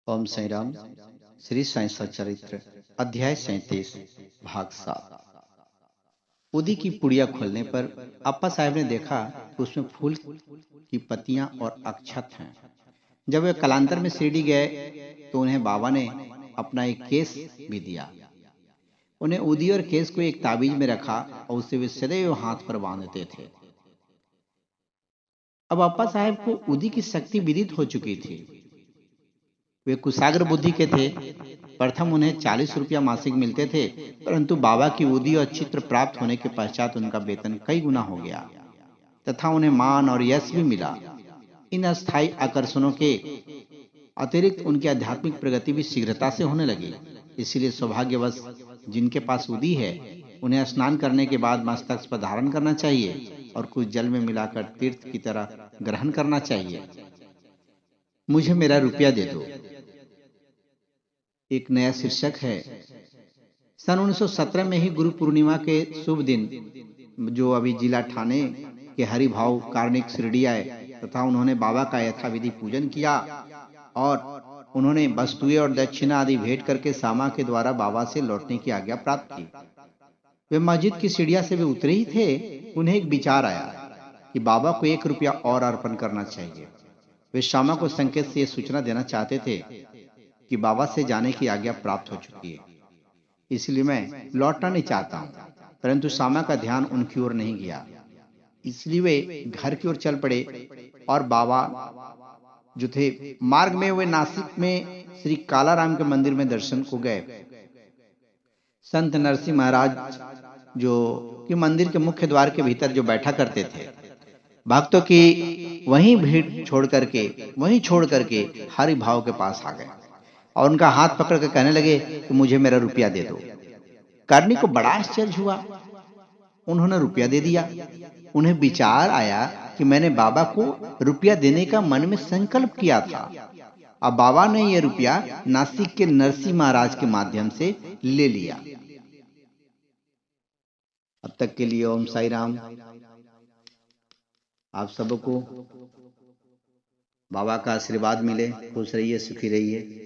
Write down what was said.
ओम साई राम। श्री साई सच्चरित्र अध्याय 37 भाग 7। उदी की पुड़िया खोलने पर अप्पा साहब ने देखा कि उसमें फूल की पत्तियां और अक्षत हैं। जब वे कलांतर में शिरडी गए तो उन्हें बाबा ने अपना एक केस भी दिया। उन्हें उदी और केस को एक ताबीज में रखा और उसे वे सदैव हाथ पर बांधते थे। अब अप्पा साहब को उदी की शक्ति विदित हो चुकी थी। वे कुशाग्र बुद्धि के थे। प्रथम उन्हें 40 रुपया मासिक मिलते थे, परंतु बाबा की उदी और चित्र प्राप्त होने के पश्चात उनका वेतन कई गुना हो गया तथा उन्हें मान और यश भी मिला। इन अस्थायी आकर्षणों के अतिरिक्त उनकी आध्यात्मिक प्रगति भी शीघ्रता से होने लगी। इसीलिए सौभाग्यवश जिनके पास उदी है उन्हें स्नान करने के बाद मस्तक पर धारण करना चाहिए और कुछ जल में मिलाकर तीर्थ की तरह ग्रहण करना चाहिए। मुझे मेरा रुपया दे दो। एक नया शीर्षक है। सन 1917 में ही गुरु पूर्णिमा के शुभ दिन जो अभी जिला ठाणे के हरिभाव कार्णिक शिरडी आए तथा उन्होंने बाबा का यथाविधि पूजन किया और उन्होंने वस्तुएं और दक्षिणा आदि भेंट करके सामा के द्वारा बाबा से लौटने की आज्ञा प्राप्त की। वे मस्जिद की सीढ़िया से वे उतरे ही थे, उन्हें एक विचार आया कि बाबा को 1 रुपया और अर्पण करना चाहिए। वे श्यामा को संकेत से यह सूचना देना चाहते थे कि बाबा से जाने की आज्ञा प्राप्त हो चुकी है, इसलिए मैं लौटना नहीं चाहता हूं। परंतु श्यामा का ध्यान उनकी ओर नहीं गया, इसलिए वे घर की ओर चल पड़े और बाबा जो थे मार्ग में वे नासिक में श्री कालाराम के मंदिर में दर्शन को गए। संत नरसिंह महाराज जो कि मंदिर के मुख्य द्वार के भीतर जो बैठा करते थे, भक्तों की वहीं भीड़ छोड़ करके हरि भाव के पास आ गए और उनका हाथ पकड़ कर कहने लगे कि मुझे मेरा रुपया दे दो। करनी को बड़ा आश्चर्य हुआ। उन्होंने रुपया दे दिया। उन्हें विचार आया कि मैंने बाबा को रुपया देने का मन में संकल्प किया था। अब बाबा ने यह रुपया नासिक के नरसिंह महाराज के माध्यम से ले लिया। अब तक के लिए ओम साई राम। आप सबको बाबा का आशीर्वाद मिले, खुश रहिए, सुखी रहिए।